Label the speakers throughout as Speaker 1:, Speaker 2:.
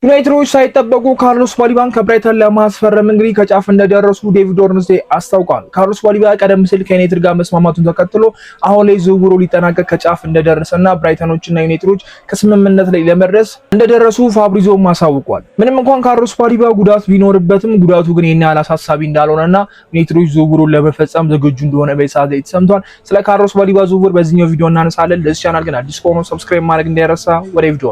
Speaker 1: ዩናይትዶች ሳይጠበቁ ካርሎስ ባሊባን ከብራይተን ለማስፈረም እንግዲህ ከጫፍ እንደደረሱ ዴቪድ ኦርንስቴ አስታውቋል። ካርሎስ ባሊባ ቀደም ሲል ከዩናይትድ ጋር መስማማቱን ተከትሎ አሁን ላይ ዝውውሩ ሊጠናቀቅ ከጫፍ እንደደረሰና ብራይተኖችና ዩናይትዶች ከስምምነት ላይ ለመድረስ እንደደረሱ ፋብሪዞ አሳውቋል። ምንም እንኳን ካርሎስ ባሊባ ጉዳት ቢኖርበትም ጉዳቱ ግን የኛ አሳሳቢ እንዳልሆነና ዩናይትዶች ዝውውሩን ለመፈጸም ዝግጁ እንደሆነ በሰዓት ላይ ተሰምቷል። ስለ ካርሎስ ባሊባ ዝውውር በዚህኛው ቪዲዮ እናነሳለን። ለዚህ ቻናል ግን አዲስ ከሆኑ ሰብስክራይብ ማድረግ እንዳይረሳ። ወደ ቪዲዮ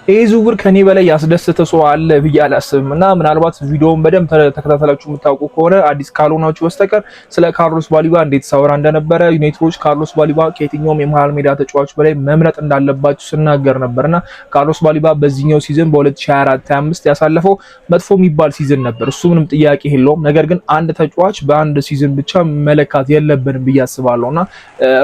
Speaker 1: ይህ ዝውውር ከኔ በላይ ያስደሰተ ሰው አለ ብዬ አላስብም እና ምናልባት ቪዲዮውን በደንብ ተከታተላችሁ የምታውቁ ከሆነ አዲስ ካልሆናችሁ በስተቀር ስለ ካርሎስ ባሊባ እንዴት ሳወራ እንደነበረ ዩናይትዶች ካርሎስ ባሊባ ከየትኛውም የመሃል ሜዳ ተጫዋች በላይ መምረጥ እንዳለባችሁ ስናገር ነበርና ካርሎስ ባሊባ በዚህኛው ሲዝን በ2024-25 ያሳለፈው መጥፎ የሚባል ሲዝን ነበር። እሱ ምንም ጥያቄ የለውም። ነገር ግን አንድ ተጫዋች በአንድ ሲዝን ብቻ መለካት የለብንም ብዬ አስባለሁና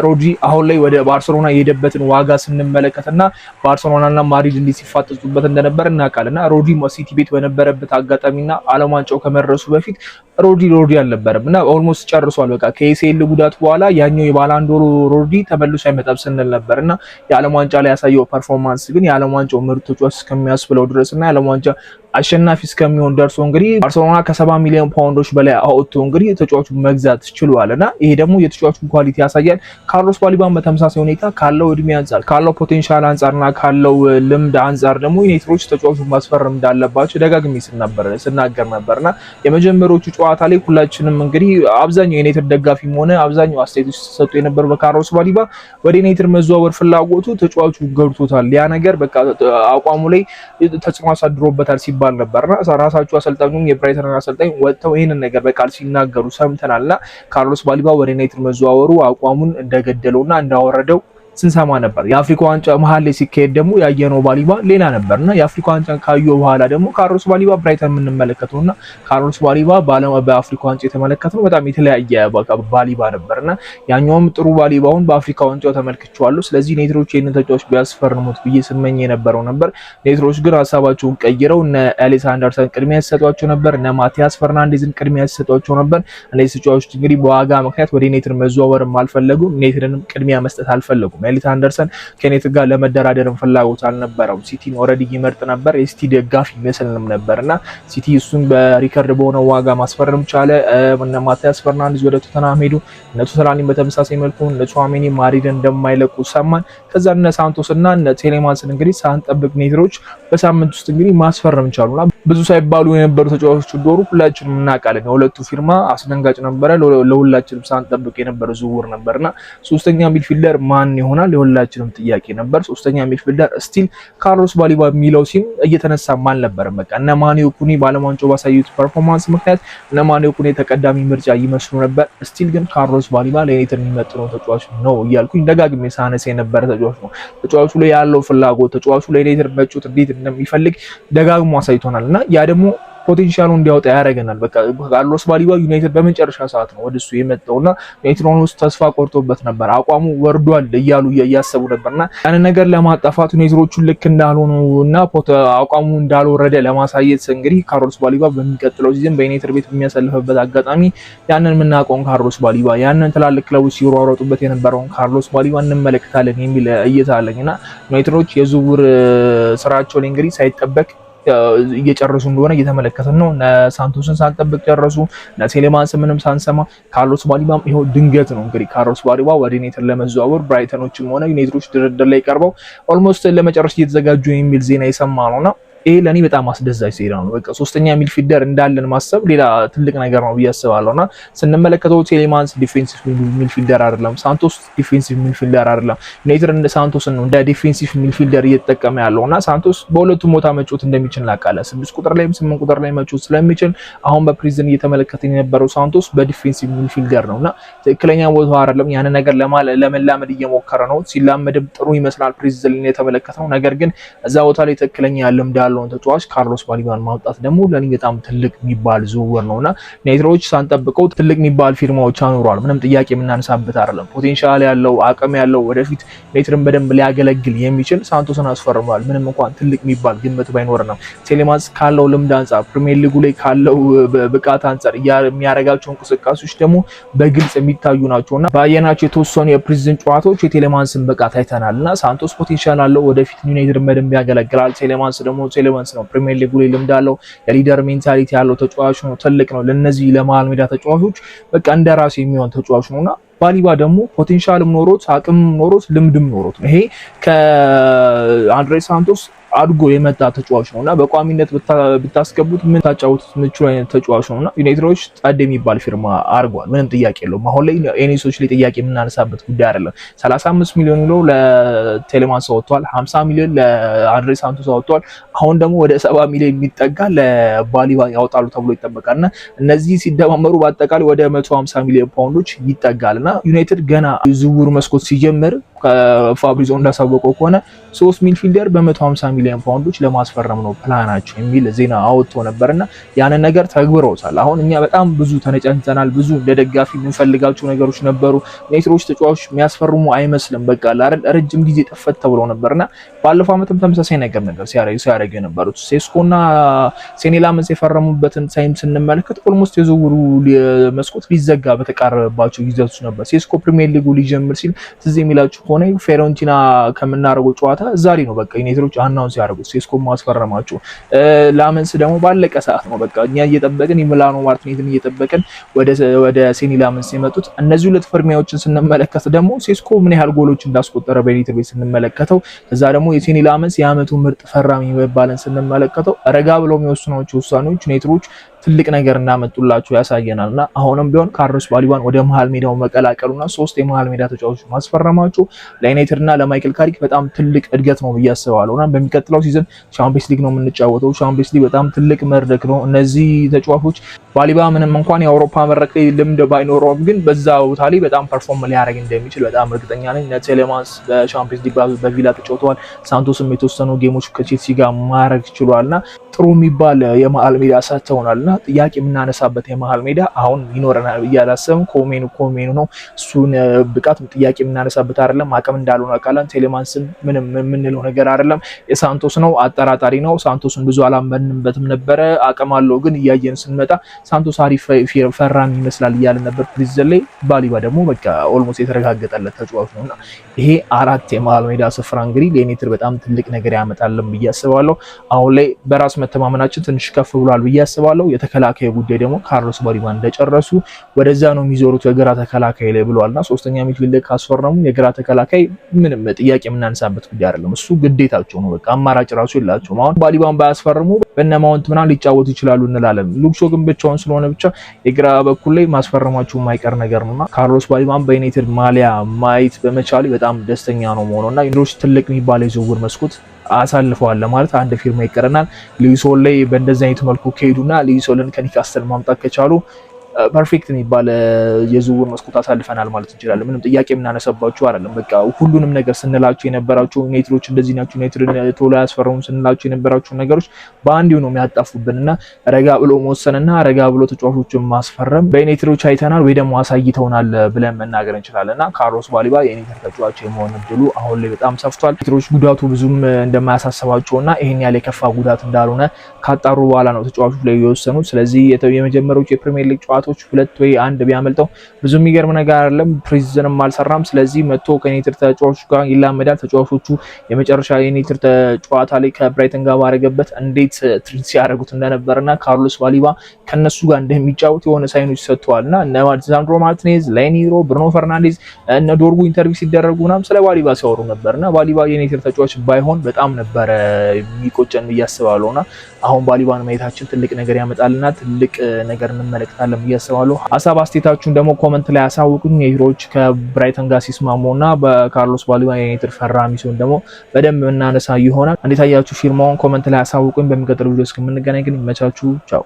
Speaker 1: ሮድሪ አሁን ላይ ወደ ባርሴሎና የሄደበትን ዋጋ ስንመለከትና ባርሴሎናና ማድሪድ እንዲህ ሲፋጠጡበት እንደነበር እናውቃለና ሮድሪ ሲቲ ቤት በነበረበት አጋጣሚና ዓለም ዋንጫው ከመድረሱ በፊት ሮድሪ አልነበረም እና ኦልሞስት ጨርሷል። በቃ ከኤሲኤል ጉዳት በኋላ ያኛው የባላንዶሮ ሮድሪ ተመልሶ አይመጣም ስንል ነበርና የዓለም ዋንጫ ላይ ያሳየው ፐርፎርማንስ ግን የዓለም ዋንጫው ምርጥ ተጫዋች እስከሚያስብለው ድረስና የዓለም ዋንጫ አሸናፊ እስከሚሆን ደርሶ እንግዲህ ባርሴሎና ከ70 ሚሊዮን ፓውንዶች በላይ አውጥቶ እንግዲህ ተጫዋቹን መግዛት ችሏልና ይሄ ደግሞ የተጫዋቹን ኳሊቲ ያሳያል። ካርሎስ ባሊባን በተመሳሳይ ሁኔታ ካለው እድሜ አንፃር ካለው ፖቴንሻል አንፃርና ካለው ልምድ አንፃር ደግሞ ዩናይትዶች ተጫዋቹን ማስፈረም እንዳለባቸው ደጋግሜ ስናገር ነበርና የመጀመሪያዎቹ ጨዋታ ላይ ሁላችንም እንግዲህ አብዛኛው የዩናይትድ ደጋፊም ሆነ አብዛኛው አስተያየቶች ሲሰጡ የነበረው በካርሎስ ባሊባ ወደ ዩናይትድ መዘዋወር ፍላጎቱ ተጫዋቹ ገብቶታል። ያ ነገር በቃ አቋሙ ላይ ተጽዕኖ አሳድሮበታል ሲባል ነበርና ራሳቸው አሰልጣኙም የብራይተን አሰልጣኝ ወጥተው ይሄንን ነገር በቃል ሲናገሩ ሰምተናልና ካርሎስ ባሊባ ወደ ዩናይትድ መዘዋወሩ አቋሙን እንደገደለውና እንዳወረደው ስንሰማ ነበር። የአፍሪካ ዋንጫ መሀል ላይ ሲካሄድ ደግሞ ያየነው ባሊባ ሌላ ነበርና የአፍሪካ ዋንጫን ካዩ በኋላ ደግሞ ካርሎስ ባሊባ ብራይተን የምንመለከተውና ካርሎስ ባሊባ በአፍሪካ ዋንጫ የተመለከተው በጣም የተለያየ ባሊባ ነበርና ያኛውም ጥሩ ባሊባውን በአፍሪካ ዋንጫው ተመልክቻለሁ። ስለዚህ ዩናይትዶች ይህንን ተጫዋች ቢያስፈርሙት ብዬ ስመኝ የነበረው ነበር። ዩናይትዶች ግን ሀሳባቸውን ቀይረው እነ ኤሊስ አንደርሰን ቅድሚያ ሲሰጧቸው ነበር፣ እነ ማቲያስ ፈርናንዴዝን ቅድሚያ ሲሰጧቸው ነበር። እነዚህ ተጫዋቾች እንግዲህ በዋጋ ምክንያት ወደ ዩናይትድ መዘዋወርም አልፈለጉም፣ ዩናይትድንም ቅድሚያ መስጠት አልፈለጉም። ኤሊስ አንደርሰን ከዩናይትድ ጋር ለመደራደርም ፍላጎት አልነበረው። ሲቲን ኦልሬዲ ይመርጥ ነበር፣ የሲቲ ደጋፊ ይመስልንም ነበርና ሲቲ እሱን በሪከርድ በሆነ ዋጋ ማስፈረም ቻለ። እነ ማቲያስ ፈርናንዴዝ ወደ ቶተንሃም ሄዱ። እነ ቶተንሃም በተመሳሳይ መልኩ እነ ቹዋሜኒ ማድሪድን እንደማይለቁ ሰማን። ከዛ እነ ሳንቶስ እና እነ ቴሌማንስን እንግዲህ ሳንጠብቅ ዩናይትዶች በሳምንት ውስጥ እንግዲህ ማስፈረም ቻሉና ብዙ ሳይባሉ የነበሩ ተጫዋቾች እንደሆኑ ሁላችንም እናውቃለን። የሁለቱ ፊርማ አስደንጋጭ ነበረ፣ ለሁላችንም ሳንጠብቅ የነበረ ዝውውር ነበርና ሶስተኛ ሚድፊልደር ማን ይሆናል የሁላችንም ጥያቄ ነበር። ሶስተኛ ሚድፊልደር ስቲል ካርሎስ ባሊባ የሚለው ሲም እየተነሳም አልነበረም። በቃ እነ ማኒዮ ኩኒ በዓለም ዋንጫው ባሳዩት ፐርፎርማንስ ምክንያት እነ ማኒዮ ኩኒ ተቀዳሚ ምርጫ ይመስሉ ነበር። ስቲል ግን ካርሎስ ባሊባ ለዩናይትድ የሚመጥነው ተጫዋች ነው እያልኩኝ ደጋግሜ ሳነሳ የነበረ ተጫዋች ነው። ተጫዋቹ ላይ ያለው ፍላጎት ተጫዋቹ ለዩናይትድ መጫወት እንዴት እንደሚፈልግ ደጋግሞ አሳይቶናል እና ያ ደግሞ ፖቴንሻሉ እንዲያወጣ ያደርገናል። በቃ ካርሎስ ባሊባ ዩናይትድ በመጨረሻ ሰዓት ነው ወደሱ የመጣውና ዩናይትድ ውስጥ ተስፋ ቆርጦበት ነበር፣ አቋሙ ወርዷል እያሉ እያሰቡ ነበርና ያን ነገር ለማጣፋት ዩናይትዶቹ ልክ እንዳልሆኑና አቋሙ እንዳልወረደ ለማሳየት እንግዲህ ካርሎስ ባሊባ በሚቀጥለው ሲዝን በዩናይትድ ቤት የሚያሳልፍበት አጋጣሚ ያንን የምናውቀውን ካርሎስ ባሊባ ያንን ትላልቅ ክለቦች ሲሯሯጡበት የነበረውን ካርሎስ ባሊባ እንመለከታለን የሚል እይታ አለኝና ዩናይትዶች የዝውውር ስራቸውን እንግዲህ ሳይጠበቅ እየጨረሱ እንደሆነ እየተመለከትን ነው። ሳንቶስን ሳንጠብቅ ጨረሱ። ቴሌማንስ ምንም ሳንሰማ ካርሎስ ባሊባም ይሄው ድንገት ነው እንግዲህ ካርሎስ ባሊባ ወደ ዩናይትድ ለመዘዋወር ብራይተኖችም ሆነ ዩናይትዶች ድርድር ላይ ቀርበው ኦልሞስት ለመጨረስ እየተዘጋጁ የሚል ዜና የሰማ ነውና ይሄ ለኔ በጣም አስደሳች ዜና ነው። በቃ ሶስተኛ ሚድፊልደር እንዳለን ማሰብ ሌላ ትልቅ ነገር ነው ብዬ አስባለሁና ስንመለከተው ቴሌማንስ ዲፌንሲቭ ሚድፊልደር አይደለም፣ ሳንቶስ ዲፌንሲቭ ሚድፊልደር አይደለም። ዩናይትድ እንደ ሳንቶስን ነው እንደ ዲፌንሲቭ ሚድፊልደር እየተጠቀመ ያለውና ሳንቶስ በሁለቱም ቦታ መጫወት እንደሚችል እናውቃለን። 6 ቁጥር ላይም 8 ቁጥር ላይ መጫወት ስለሚችል አሁን በፕሪዝን እየተመለከተን የነበረው ሳንቶስ በዲፌንሲቭ ሚድፊልደር ነውና ትክክለኛ ቦታው አይደለም። ያን ነገር ለመላመድ እየሞከረ ነው። ሲላመድም ጥሩ ይመስላል ፕሪዝን የተመለከተው ነገር ግን እዛ ቦታ ላይ ትክክለኛ ልምድ ያለውን ተጫዋች ካርሎስ ባሊባን ማውጣት ደግሞ ለኔ በጣም ትልቅ የሚባል ዝውውር ነውና ዩናይትዶች ሳንጠብቀው ትልቅ የሚባል ፊርማዎች አኑሯል። ምንም ጥያቄ የምናነሳበት አይደለም። ፖቴንሻል ያለው አቅም ያለው ወደፊት ዩናይትድን በደንብ ሊያገለግል የሚችል ሳንቶስን አስፈርሟል። ምንም እንኳን ትልቅ የሚባል ግምት ባይኖርንም ቴሌማንስ ካለው ልምድ አንጻር ፕሪሚየር ሊጉ ላይ ካለው ብቃት አንጻር የሚያደርጋቸው እንቅስቃሴዎች ደግሞ በግልጽ የሚታዩ ናቸውና ባየናቸው የተወሰኑ የፕሪዝን ጨዋታዎች የቴሌማንስን ብቃት አይተናልና ሳንቶስ ፖቴንሻል አለው ወደፊት ዩናይትድን በደንብ ያገለግላል። ቴሌማንስ ነው። ፕሪሚየር ሊጉ ላይ ልምድ አለው። የሊደር ሜንታሊቲ ያለው ተጫዋች ነው። ትልቅ ነው። ለነዚህ ለመሃል ሜዳ ተጫዋቾች በቃ እንደራስ የሚሆን ተጫዋች ነውና ባሊባ ደግሞ ፖቴንሻልም ኖሮት አቅምም ኖሮት ልምድም ኖሮት ይሄ ከአንድሬ ሳንቶስ አድጎ የመጣ ተጫዋች ነውና በቋሚነት ብታስገቡት ምን ታጫውቱት ምቹ አይነት ተጫዋች ነውና ዩናይትዶች ጣድ የሚባል ፊርማ አድርጓል። ምንም ጥያቄ የለውም። አሁን ላይ ኤኒሶች ላይ ጥያቄ የምናነሳበት ጉዳይ አይደለም። 35 ሚሊዮን ዩሮ ለቴሌማንስ ወጥቷል። 50 ሚሊዮን ለአንድሬ ሳንቶስ ወጥቷል። አሁን ደግሞ ወደ 70 ሚሊዮን የሚጠጋ ለባሊባ ያወጣሉ ተብሎ ይጠበቃልና እነዚህ ሲደማመሩ በአጠቃላይ ወደ 150 ሚሊዮን ፓውንዶች ይጠጋልና ዩናይትድ ገና ዝውውር መስኮት ሲጀምር ፋብሪዞ እንዳሳወቀው ከሆነ 3 ሚድፊልደር በ150 ሚሊዮን ፓውንዶች ለማስፈረም ነው ፕላናቸው የሚል ዜና አወጥቶ ነበርና ያንን ነገር ተግብረውታል። አሁን እኛ በጣም ብዙ ተነጫንተናል። ብዙ እንደደጋፊ የምንፈልጋቸው ነገሮች ነበሩ። ዩናይትዶች ተጫዋቾች የሚያስፈርሙ አይመስልም በቃ ለረጅም ጊዜ ጠፈት ተብለው ነበርና ባለፈው ዓመትም ተመሳሳይ ነገር ሲያደርጉ የነበሩት ሴስኮና ሴኒ ላመንስ የፈረሙበትን ታይም ስንመለከት ኦልሞስት የዝውውሩ መስኮት ሊዘጋ በተቃረበባቸው ጊዜያቶች ነበር። ሴስኮ ፕሪሚየር ሊጉ ሊጀምር ሲል ትዝ የሚላችሁ ሆነ ፌሮንቲና ከምናደርገው ጨዋታ ዛሬ ነው በቃ ዩናይትዶች አናውንስ ያደርጉት ሴስኮ ማስፈረማቸው። ላመንስ ደግሞ ባለቀ ሰዓት ነው በቃ እኛ እየጠበቅን የሚላኖ ማርቲኔዝን እየጠበቅን ወደ ሴኒ ላመንስ የመጡት። እነዚህ ሁለት ፍርሚያዎችን ስንመለከት ደግሞ ሴስኮ ምን ያህል ጎሎች እንዳስቆጠረ በዩናይትድ ቤት ስንመለከተው፣ ከዛ ደግሞ የሴኒ ላመንስ የአመቱ ምርጥ ፈራሚ መባልን ስንመለከተው ረጋ ብለው የሚወስኗቸው ውሳኔዎች ዩናይትዶች ትልቅ ነገር እንዳመጡላቸው ያሳየናልና አሁንም ቢሆን ካርሎስ ባሊባን ወደ መሃል ሜዳው መቀላቀሉና 3 የመሃል ሜዳ ተጫዋቾች ማስፈረማቸው ለዩናይትድና ለማይክል ካሪክ በጣም ትልቅ እድገት ነው ብዬ አስባለሁና በሚቀጥለው ሲዝን ቻምፒየንስ ሊግ ነው የምንጫወተው። ቻምፒየንስ ሊግ በጣም ትልቅ መድረክ ነው። እነዚህ ተጫዋቾች ባሊባ ምንም እንኳን የአውሮፓ መድረክ ላይ ልምድ ባይኖረውም ግን በዛ ቦታ ላይ በጣም ፐርፎርም ሊያደርግ እንደሚችል በጣም እርግጠኛ ነኝ። ቴሌማንስ በቻምፒየንስ ሊግ በቪላ ተጫውተዋል። ሳንቶስም የተወሰኑ ጌሞች ከቼልሲ ጋር ማድረግ ችሏልና ጥሩ የሚባል የመሃል ሜዳ ሰጥተውናልና ጥያቄ የምናነሳበት የመሃል ሜዳ አሁን ይኖረናል ብዬ አላስብም። ኮሜኑ ነው እሱን ብቃት ጥያቄ የምናነሳበት አይደለም። አቅም እንዳልሆነ አቃለን ቴሌማንስን ምንም የምንለው ነገር አይደለም። የሳንቶስ ነው አጠራጣሪ ነው። ሳንቶስን ብዙ አላመንበትም ነበረ። አቅም አለው ግን እያየን ስንመጣ ሳንቶስ አሪፍ ፈራሚ ይመስላል እያልን ነበር ፕሪዝን ላይ። ባሊባ ደግሞ በቃ ኦልሞስት የተረጋገጠለት ተጫዋች ነውና ይሄ 4 የመሃል ሜዳ ስፍራ እንግዲህ ለዩናይትድ በጣም ትልቅ ነገር ያመጣልን ብዬ አስባለሁ። አሁን ላይ በራስ መተማመናችን ትንሽ ከፍ ብሏል ብዬ አስባለሁ። የተከላካይ ጉዳይ ደግሞ ካርሎስ ባሊባን እንደጨረሱ ወደዛ ነው የሚዞሩት የግራ ተከላካይ ላይ ብለዋልና ሶስተኛ ሚድፊልድ ካስፈረሙ የግራ ተከላካይ ምንም ጥያቄ የምናነሳበት ጉዳይ አይደለም። እሱ ግዴታቸው ነው። በቃ አማራጭ ራሱ የላቸውም። አሁን ባሊባን ባያስፈርሙ በነማውንት ምናምን ሊጫወቱ ይችላሉ እንላለን። ሉክሾ ግን ብቻውን ስለሆነ ብቻ የግራ በኩል ላይ ማስፈረማቸው የማይቀር ነገር ነውና ካርሎስ ባሊባን በዩናይትድ ማሊያ ማየት በመቻል በጣም ደስተኛ ነው መሆኑና ዩናይትድ ትልቅ የሚባል የዝውውር መስኮት አሳልፈዋል ለማለት አንድ ፊርማ ይቀረናል። ሉዊሶል ላይ በእንደዚህ አይነት መልኩ ከሄዱና ሉዊሶልን ከኒካስተል ማምጣት ከቻሉ ፐርፌክት የሚባል የዝውውር መስኮት አሳልፈናል ማለት እንችላለን። ምንም ጥያቄ የምናነሳባቸው አይደለም። በቃ ሁሉንም ነገር ስንላቸው የነበራቸው ዩናይትዶች እንደዚህ ናቸው፣ ዩናይትድን ቶሎ ያስፈረሙ ስንላቸው የነበራቸው ነገሮች በአንድ ነው የሚያጣፉብንና ረጋ ብሎ መወሰንና ረጋ ብሎ ተጫዋቾችን ማስፈረም በዩናይትዶች አይተናል ወይ ደግሞ አሳይተውናል ብለን መናገር እንችላለንና ካርሎስ ባሊባ የዩናይትድ ተጫዋች የመሆን እድሉ አሁን ላይ በጣም ሰፍቷል። ዩናይትዶች ጉዳቱ ብዙም እንደማያሳስባቸውና ይሄን ያለ የከፋ ጉዳት እንዳልሆነ ካጣሩ በኋላ ነው ተጫዋቾች ላይ የወሰኑት። ስለዚህ የመጀመሪያዎቹ የፕሪሚየር ሊግ ጨዋታዎች 2 ወይ 1 ቢያመልጠው ብዙ የሚገርም ነገር አይደለም። ፕሪዝንም አልሰራም። ስለዚህ መጥቶ ከዩናይትድ ተጫዋቾች ጋር ይላመዳል። ተጫዋቾቹ የመጨረሻ የዩናይትድ ጨዋታ ላይ ከብራይተን ጋር ባረገበት እንዴት ትሪት ሲያደርጉት እንደነበርና ካርሎስ ባሊባ ከነሱ ጋር እንደሚጫወት የሆነ ሳይኖች ሰጥተዋልና እነ ሊሳንድሮ ማርቲኔዝ፣ ላይኒሮ፣ ብሩኖ ፈርናንዴዝ እነ ዶርጉ ኢንተርቪው ሲደረጉ ምናምን ስለ ባሊባ ሲያወሩ ነበርና ባሊባ የዩናይትድ ተጫዋች ባይሆን በጣም ነበር የሚቆጨን እያስባለውና አሁን ባሊባን ማየታችን ትልቅ ነገር ያመጣልና ትልቅ ነገር እንመለከታለን እያስባለሁ። ሀሳብ አስተያየታችሁን ደግሞ ኮመንት ላይ አሳውቁኝ። ዩናይትዶች ከብራይተን ጋር ሲስማሙና በካርሎስ ባሊባ የዩናይትድ ፈራሚ ሲሆን ደግሞ በደንብ እናነሳ ይሆናል። እንዴት አያችሁ ፊርማውን? ኮመንት ላይ አሳውቁኝ። በሚቀጥለው ቪዲዮ እስከምንገናኝ ግን ይመቻችሁ። ቻው።